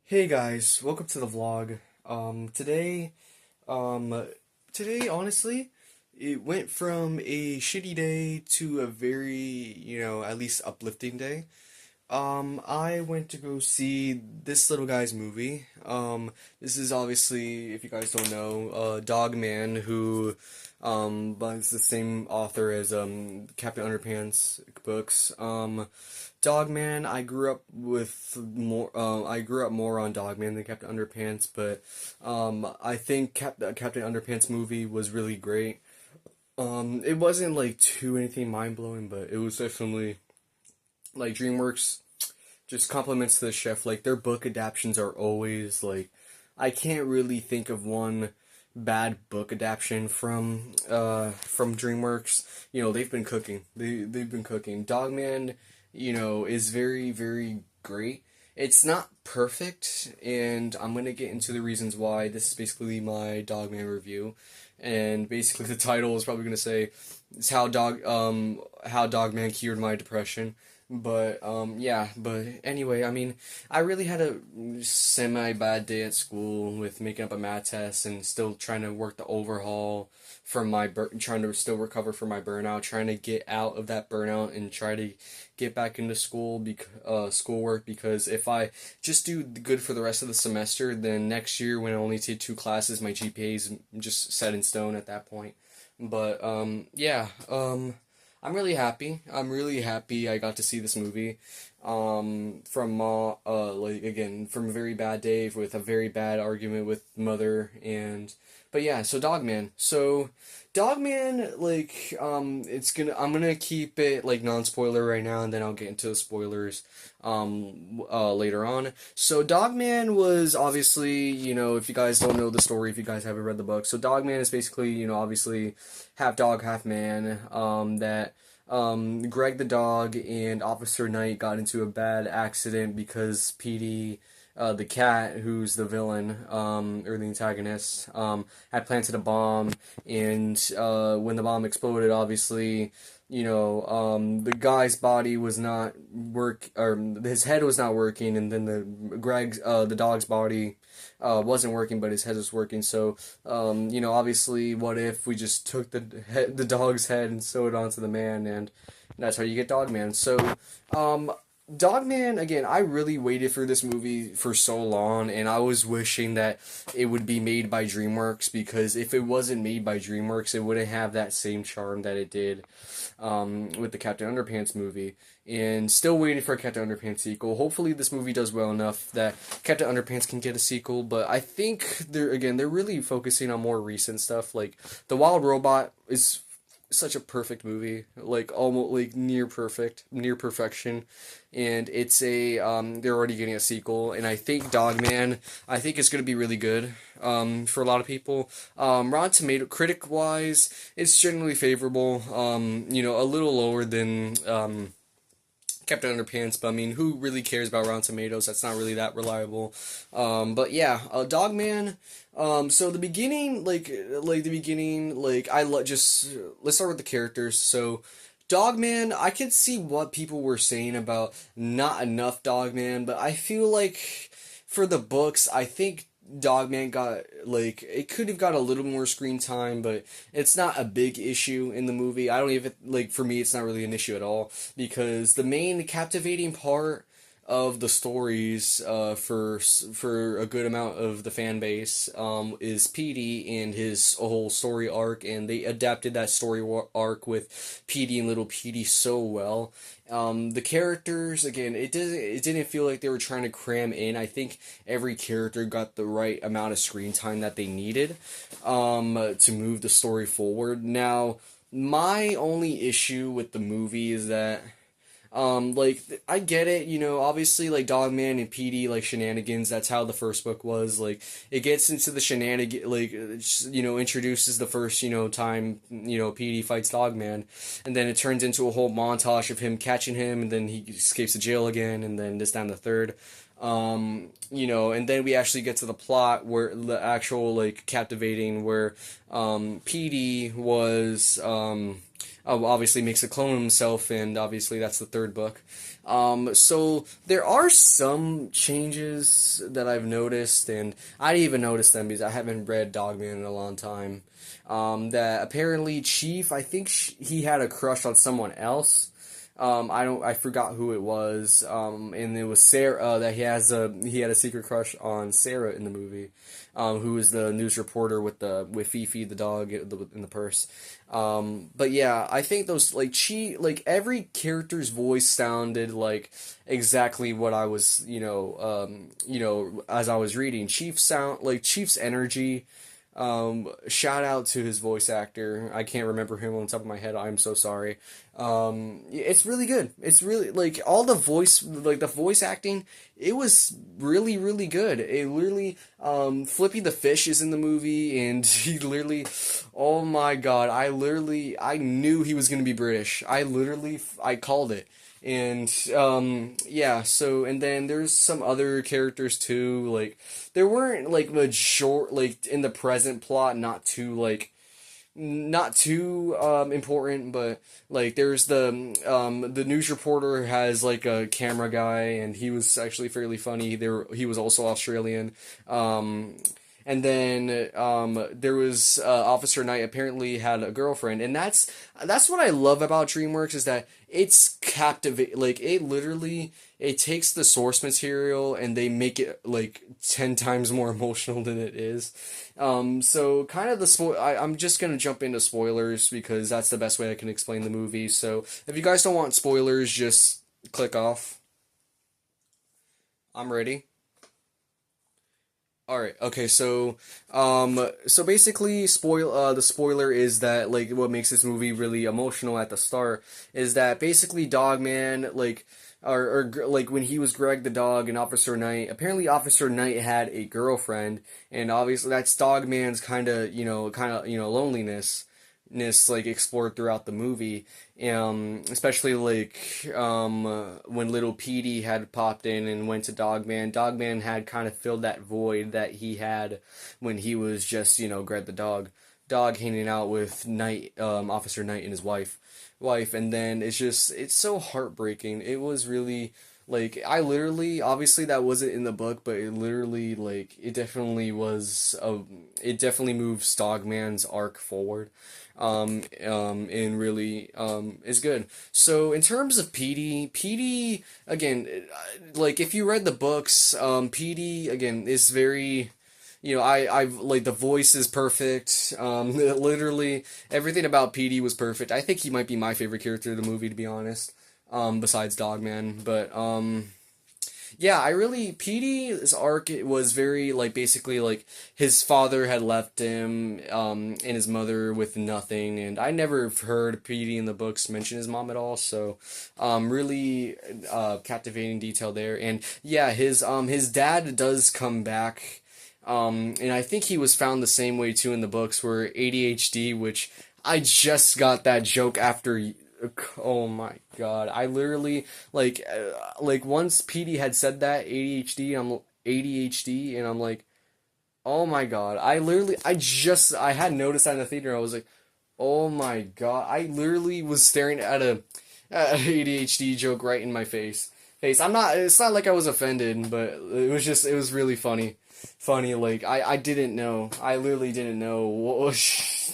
Hey guys, welcome to the vlog. Today, honestly, it went from a shitty day to a very, at least uplifting day. I went to go see this little guy's movie. This is obviously, if you guys don't know, Dog Man, who, but it's the same author as, Captain Underpants books. Dogman, I grew up more on Dogman than Captain Underpants, but I think Captain Underpants movie was really great. It wasn't like too anything mind blowing, but it was definitely like DreamWorks just compliments to the chef. Like their book adaptations are always like I can't really think of one bad book adaptation from DreamWorks. They've been cooking. They've been cooking. Dogman, is very very great. It's not perfect, and I'm gonna get into the reasons why. This is basically my Dogman review, and basically the title is probably gonna say it's how Dogman cured my depression. But yeah, but anyway, I mean, I really had a semi bad day at school with making up a math test and still trying to work the overhaul from trying to still recover from my burnout, trying to get out of that burnout and try to get back into schoolwork, because if I just do good for the rest of the semester, then next year when I only take two classes, my GPA is just set in stone at that point. But yeah, I'm really happy. I'm really happy I got to see this movie. Like again, from a very bad day with a very bad argument with mother, but yeah, so Dogman. So Dogman, like, I'm gonna keep it like non-spoiler right now, and then I'll get into the spoilers, later on. So Dogman was obviously, if you guys don't know the story, if you guys haven't read the book, so Dogman is basically, obviously half dog, half man, that Greg the dog and Officer Knight got into a bad accident because Petey, the cat, who's the villain, or the antagonist, had planted a bomb, and when the bomb exploded, obviously, the guy's body was not or his head was not working, and then the dog's body wasn't working, but his head was working. So, obviously, what if we just took the dog's head and sewed it onto the man, and that's how you get Dogman. So, Dogman, again, I really waited for this movie for so long, and I was wishing that it would be made by DreamWorks, because if it wasn't made by DreamWorks, it wouldn't have that same charm that it did with the Captain Underpants movie. And still waiting for a Captain Underpants sequel. Hopefully this movie does well enough that Captain Underpants can get a sequel, but I think they're really focusing on more recent stuff. Like, The Wild Robot is such a perfect movie, like almost like near perfect, near perfection, and they're already getting a sequel, and I think Dogman, I think it's gonna be really good, for a lot of people. Rotten Tomato critic wise, it's generally favorable. A little lower than Captain Underpants, but I mean, who really cares about Rotten Tomatoes? That's not really that reliable. But yeah, Dogman. So the beginning, just let's start with the characters. So, Dogman, I could see what people were saying about not enough Dogman, but I feel like for the books, I think Dogman got like it could have got a little more screen time, but it's not a big issue in the movie. I don't even like for me, it's not really an issue at all, because the main captivating part of the stories for a good amount of the fan base is Petey and his whole story arc, and they adapted that arc with Petey and little Petey so well. The characters, again, it didn't feel like they were trying to cram in. I think every character got the right amount of screen time that they needed to move the story forward. Now, my only issue with the movie is that I get it, obviously, like, Dogman and Petey, like, shenanigans, that's how the first book was, like, it gets into the shenanigan, like, introduces the first, time, Petey fights Dogman, and then it turns into a whole montage of him catching him, and then he escapes to jail again, and then this down the third, and then we actually get to the plot where the actual, like, captivating, where, Petey was, obviously makes a clone of himself, and obviously that's the third book. So there are some changes that I've noticed, and I didn't even notice them because I haven't read Dogman in a long time. That apparently Chief, I think he had a crush on someone else. I forgot who it was. And it was Sarah, that he had a secret crush on Sarah in the movie, who was the news reporter with Fifi the dog in the purse. But yeah, I think those like every character's voice sounded like exactly what I was, as I was reading. Chief's energy. Shout out to his voice actor. I can't remember him on the top of my head. I'm so sorry. It's really good. It's really like all the voice acting. It was really, really good. It literally, Flippy the fish is in the movie, and he literally, oh my god, I knew he was gonna be British. I called it. And yeah, so and then there's some other characters too. Like there weren't like like in the present plot, not too important, but like there's the news reporter has like a camera guy, and he was actually fairly funny. He was also Australian. And then there was Officer Knight apparently had a girlfriend, and that's what I love about DreamWorks, is that it's captivate. Like it takes the source material and they make it like 10 times more emotional than it is. So kind of I'm just gonna jump into spoilers because that's the best way I can explain the movie. So if you guys don't want spoilers, just click off. I'm ready. All right. Okay. So basically, the spoiler is that like what makes this movie really emotional at the start is that basically Dogman like when he was Greg the dog and Officer Knight, apparently Officer Knight had a girlfriend, and obviously that's Dogman's kind of loneliness like explored throughout the movie, especially like when little Petey had popped in and went to Dogman. Dogman had kind of filled that void that he had when he was just Greg the dog hanging out with Officer Knight and his wife, and then it's so heartbreaking. It was really like I literally, obviously that wasn't in the book, but it literally like it definitely moves Dogman's arc forward, and really is good. So in terms of Petey again, like if you read the books, Petey again is very, I've like the voice is perfect. Literally everything about Petey was perfect. I think he might be my favorite character of the movie, to be honest. Besides Dogman, but yeah, Petey's arc was very like basically like his father had left him, and his mother with nothing, and I never heard Petey in the books mention his mom at all. So, really captivating detail there, and yeah, his dad does come back. And I think he was found the same way too in the books, where ADHD, which I just got that joke after. Oh my god! I literally like once Petey had said that ADHD, and I'm like, oh my god! I had noticed that in the theater. I was like, oh my god! I literally was staring at an ADHD joke right in my face. I'm not. It's not like I was offended, but it was really funny. Like I didn't know. I literally didn't know what was.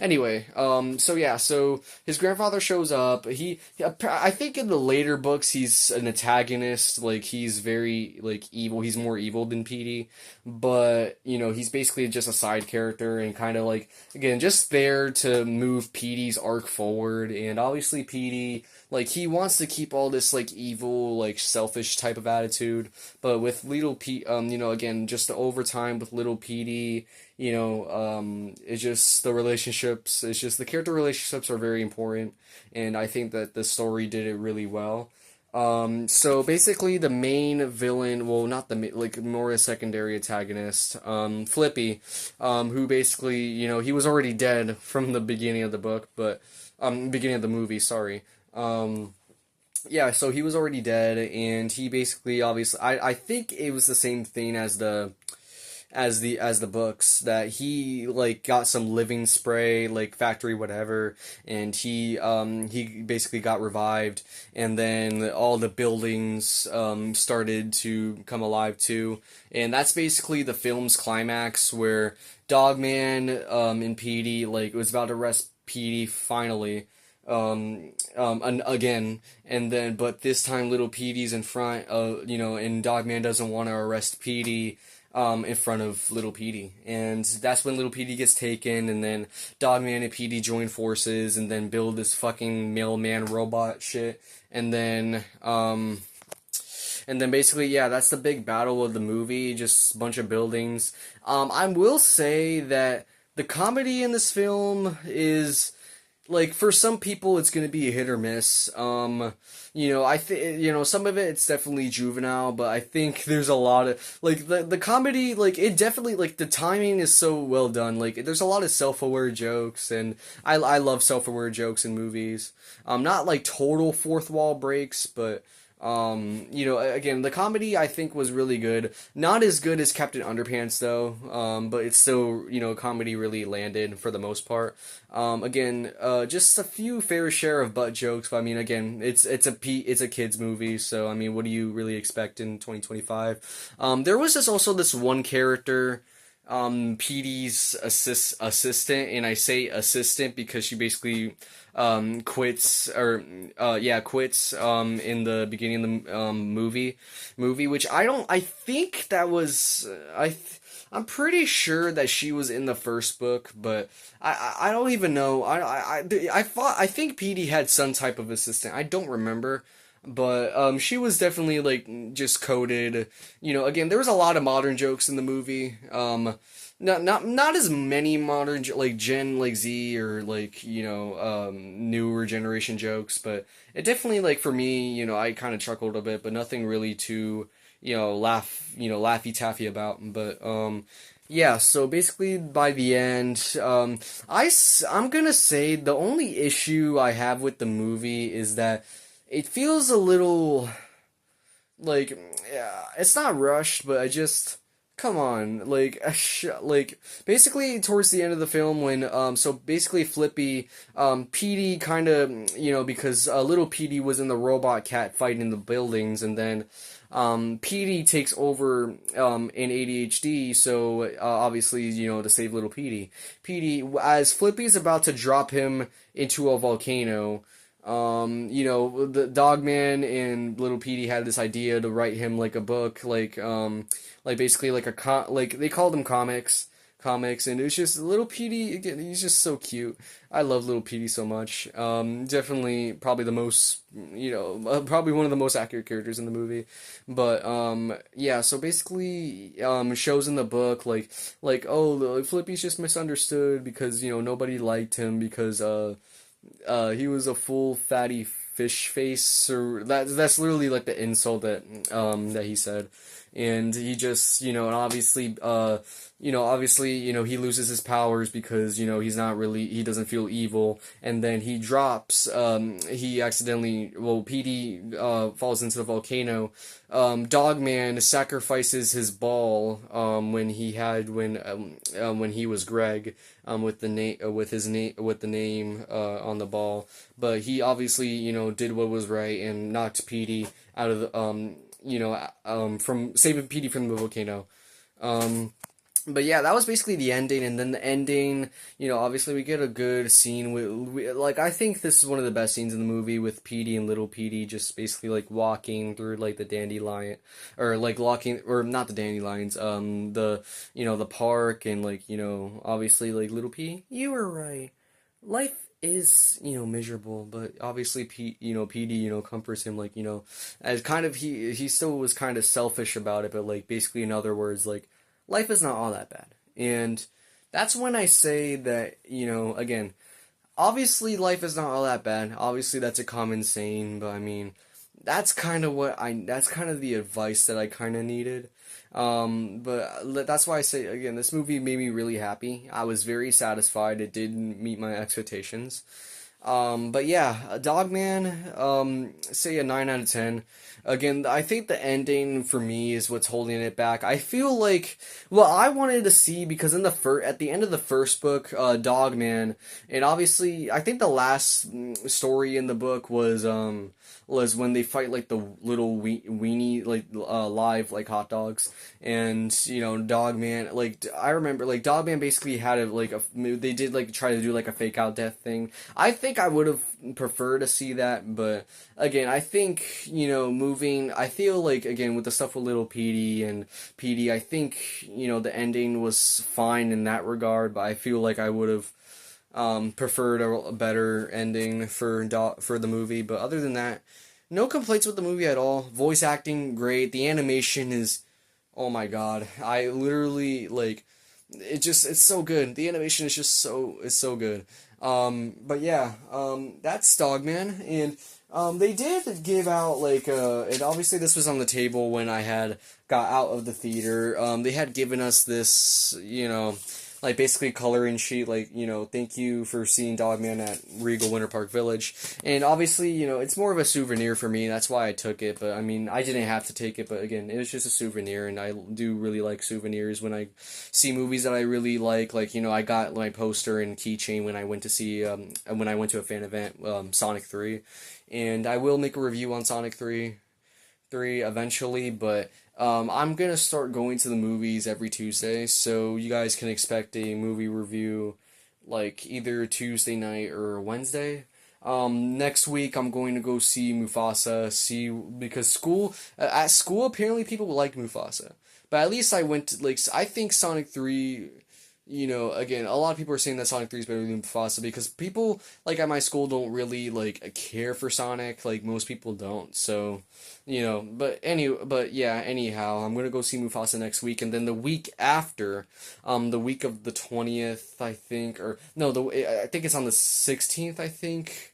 Anyway, so yeah, so his grandfather shows up. I think in the later books he's an antagonist. Like he's very like evil. He's more evil than Petey, but he's basically just a side character and kind of like again just there to move Petey's arc forward. And obviously Petey, like he wants to keep all this like evil, like selfish type of attitude, but with little Pete, again just the overtime with little Petey, it's just the relationships. It's just the character relationships are very important, and I think that the story did it really well. So basically, the main villain, well, not like more a secondary antagonist, Flippy, who basically, he was already dead from the beginning of the book, but beginning of the movie, sorry. Yeah, so he was already dead, and he basically, obviously, I think it was the same thing as as the books, that he like got some living spray like factory whatever, and he basically got revived, and then all the buildings started to come alive too, and that's basically the film's climax where Dogman and Petey like was about to arrest Petey finally, and again, and then but this time little Petey's in front of, and Dogman doesn't want to arrest Petey in front of little Petey, and that's when little Petey gets taken, and then Dogman and Petey join forces and then build this fucking mailman robot shit, and then basically, yeah, that's the big battle of the movie, just a bunch of buildings. I will say that the comedy in this film is, like, for some people it's gonna be a hit or miss. I think, some of it's definitely juvenile, but I think there's a lot of, like, the comedy, like, it definitely, like, the timing is so well done. Like, there's a lot of self-aware jokes, and I love self-aware jokes in movies. Not like total fourth wall breaks, but again, the comedy I think was really good. Not as good as Captain Underpants though, but it's still, comedy really landed for the most part. Again, just a few fair share of butt jokes, but I mean, again, it's a kids movie, so I mean, what do you really expect in 2025? There was also this one character, Petey's assistant, and I say assistant because she basically quits, in the beginning of the movie, which I think that was I'm pretty sure that she was in the first book, but I don't even know. I think Petey had some type of assistant. I don't remember. But she was definitely like just coded. Again, there was a lot of modern jokes in the movie. Not as many modern like Gen like Z or like newer generation jokes, but it definitely, like, for me, I kind of chuckled a bit, but nothing really too laffy taffy about. But yeah, so basically by the end, I'm gonna say the only issue I have with the movie is that it feels a little like, yeah, it's not rushed, but I just, come on, like, like, basically towards the end of the film when so basically Flippy, Petey kind of, because little Petey was in the robot cat fighting in the buildings, and then Petey takes over in ADHD, so obviously, to save little Petey, as Flippy's about to drop him into a volcano. The Dogman and Little Petey had this idea to write him like a book, like basically like like they called them comics, and it was just Little Petey. Again, he's just so cute. I love Little Petey so much. Definitely, probably the most, probably one of the most accurate characters in the movie. But yeah. So basically, shows in the book oh, Flippy's just misunderstood because nobody liked him because he was a full fatty fish face, or that's literally like the insult that he said, and he just and obviously he loses his powers because he doesn't feel evil, and then he drops he accidentally, well, Petey falls into the volcano. Dogman sacrifices his ball when he was Greg, with the name on the ball, but he obviously did what was right and knocked Petey out of the from saving Petey from the volcano. But yeah, that was basically the ending, and then the ending, obviously we get a good scene like, I think this is one of the best scenes in the movie with Petey and little Petey just basically like walking through like the dandelion, or like walking, or not the dandelions, the park, and like, obviously like little Petey, you were right. Life is, miserable, but obviously Petey, comforts him, like, as kind of, he still was kind of selfish about it, but like basically in other words, like, life is not all that bad. And that's when I say that, again, obviously life is not all that bad. Obviously that's a common saying, but I mean, that's kind of the advice that I kind of needed. But that's why I say, again, this movie made me really happy. I was very satisfied. It did meet my expectations. But yeah, Dogman, say a 9 out of 10. Again, I think the ending for me is what's holding it back. I feel like, well, I wanted to see because in the at the end of the first book, Dogman, and obviously, I think the last story in the book was when they fight like the little weenie like live like hot dogs, and Dogman, like I remember like Dogman basically had a like a they did like try to do like a fake out death thing. I think I would have preferred to see that, but again, I think moving. I feel like again with the stuff with little Petey and Petey, I think the ending was fine in that regard, but I feel like I would have preferred a better ending for the movie. But other than that, no complaints with the movie at all. Voice acting great. The animation is, oh my god, I literally like it's so good. The animation is just so good. But yeah, that's Dogman, and they did give out like and obviously this was on the table when I had got out of the theater. They had given us this, like basically coloring sheet, like thank you for seeing Dogman at Regal Winter Park Village, and obviously it's more of a souvenir for me. That's why I took it, but I mean I didn't have to take it, but again it was just a souvenir, and I do really like souvenirs when I see movies that I really like. Like I got my poster and keychain when I went to see when I went to a fan event, Sonic 3, and I will make a review on Sonic 3 eventually, but I'm gonna start going to the movies every Tuesday, so you guys can expect a movie review like either Tuesday night or Wednesday. Next week I'm going to go see Mufasa. See because at school apparently people like Mufasa, but at least I went to like I think Sonic 3. Again, a lot of people are saying that Sonic 3 is better than Mufasa because people like at my school don't really like care for Sonic. Like most people don't. So, but yeah. Anyhow, I'm gonna go see Mufasa next week, and then the week after, the week of the 20th, I think, or no, I think it's on the 16th. I think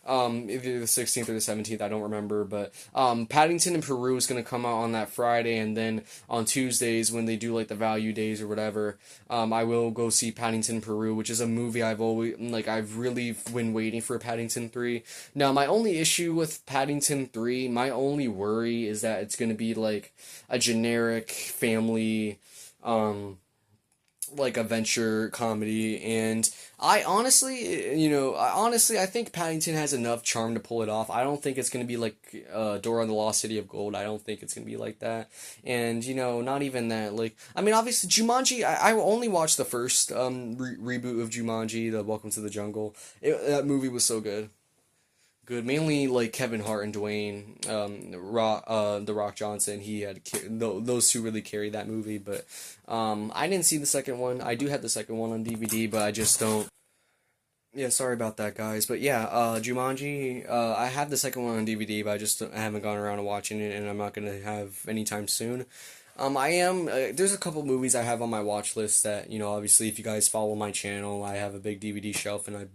either the 16th or the 17th, I don't remember, but Paddington in Peru is going to come out on that Friday, and then on Tuesdays when they do like the value days or whatever, I will go see Paddington in Peru, which is a movie I've really been waiting for Paddington 3. Now, my only issue with Paddington 3, my only worry is that it's going to be like a generic family like adventure comedy, and I think Paddington has enough charm to pull it off. I don't think it's gonna be like Dora and the Lost City of Gold. I don't think it's gonna be like that, and not even that. Like I mean, obviously Jumanji. I only watched the first reboot of Jumanji, the Welcome to the Jungle. That movie was so good. Good, mainly like Kevin Hart and Dwayne, the Rock Johnson. He had those two really carried that movie, but I didn't see the second one. I do have the second one on DVD, but I just don't. Yeah, sorry about that, guys. But yeah, Jumanji. I have the second one on DVD, but I haven't gone around and watching it, and I'm not gonna have anytime soon. I am. There's a couple movies I have on my watch list that obviously, if you guys follow my channel, I have a big DVD shelf, and I'm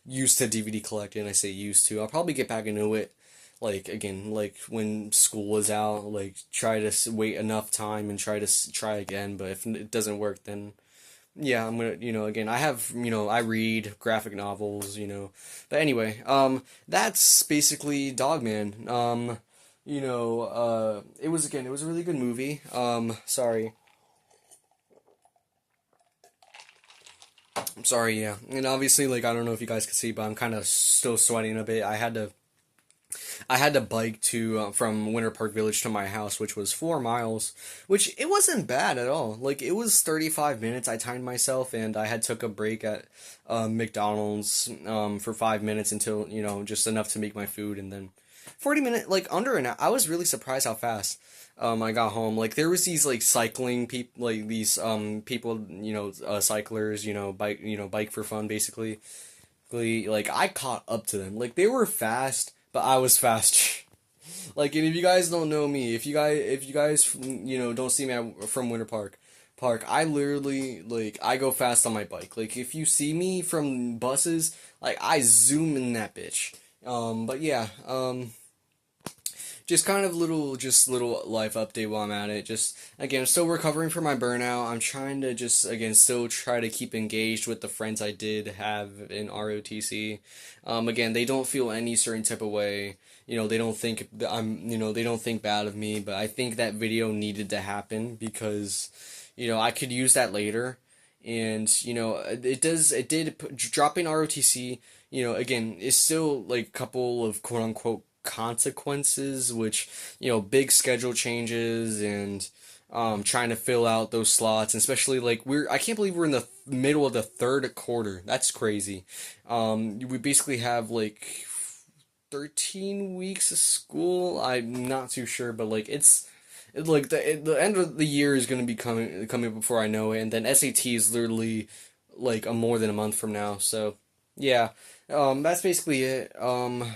used to DVD collecting. I say used to. I'll probably get back into it, like again, like when school is out. Like try to wait enough time and try to try again. But if it doesn't work, then yeah, I'm gonna, again, I have, I read graphic novels, but anyway, that's basically Dogman. It was a really good movie. Sorry, I'm sorry, yeah, and obviously, like, I don't know if you guys can see, but I'm kind of still sweating a bit. I had to bike to from Winter Park Village to my house, which was 4 miles, which it wasn't bad at all. Like it was 35 minutes. I timed myself, and I had took a break at McDonald's for 5 minutes until just enough to make my food, and then 40 minute like under an hour. I was really surprised how fast. I got home. Like there was these like cycling people, like these people, cyclers, bike for fun, basically. Like I caught up to them. Like they were fast, but I was fast. Like, and if you guys don't know me, if you guys don't see me from Winter Park, I literally like I go fast on my bike. Like if you see me from buses, like I zoom in that bitch. But yeah, just kind of little life update while I'm at it. Just again, I'm still recovering from my burnout. I'm trying to just again still try to keep engaged with the friends I did have in ROTC. Again, they don't feel any certain type of way. They don't think that they don't think bad of me, but I think that video needed to happen because, I could use that later. And, it did, dropping ROTC, again, is still like a couple of quote unquote consequences, which, big schedule changes and, trying to fill out those slots, and especially like I can't believe we're in the middle of the third quarter. That's crazy. We basically have like 13 weeks of school. I'm not too sure, but like like the end of the year is going to be coming before I know it, and then SAT is literally like more than a month from now. So yeah, that's basically it. I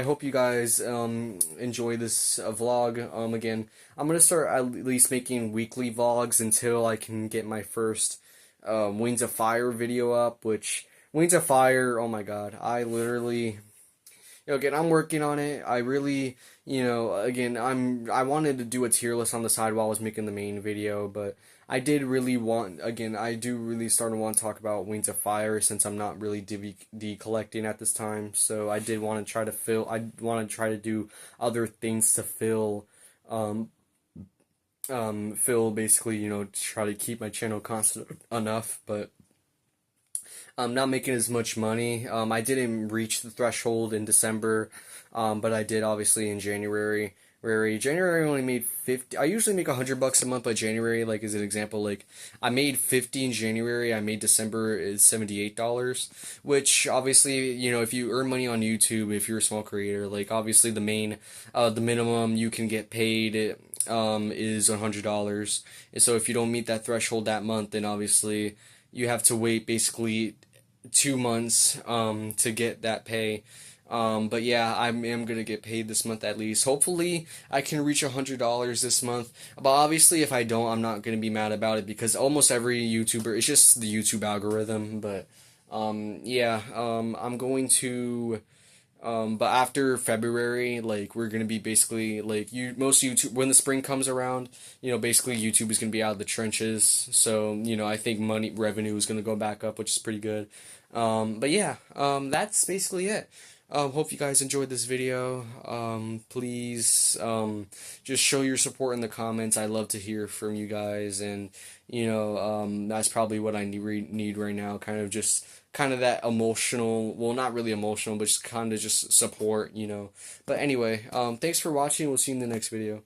hope you guys enjoy this vlog. Again, I'm gonna start at least making weekly vlogs until I can get my first Wings of Fire video up. Which Wings of Fire, oh my god, I literally, again, I'm working on it. I really, again, I wanted to do a tier list on the side while I was making the main video, but I did really want, again, I do really start to want to talk about Wings of Fire since I'm not really collecting at this time. So I did want to try to do other things to fill basically, to try to keep my channel constant enough, but I'm not making as much money. I didn't reach the threshold in December, but I did obviously in January. January I only made 50. I usually make $100 a month, but January, like as an example, like I made 50 in January. I made December is $78, which obviously, if you earn money on YouTube, if you're a small creator, like obviously the minimum you can get paid is $100. And so if you don't meet that threshold that month, then obviously you have to wait basically 2 months to get that pay. But yeah, I am gonna get paid this month at least. Hopefully, I can reach $100 this month. But obviously, if I don't, I'm not gonna be mad about it because almost every YouTuber, it's just the YouTube algorithm. But yeah, I'm going to. But after February, like we're gonna be basically like most YouTube when the spring comes around, basically YouTube is gonna be out of the trenches. So I think revenue is gonna go back up, which is pretty good. But yeah, that's basically it. Hope you guys enjoyed this video. Please just show your support in the comments. I love to hear from you guys, and that's probably what I need right now. Kind of that emotional, well, not really emotional, but just kind of just support. But anyway, thanks for watching. We'll see you in the next video.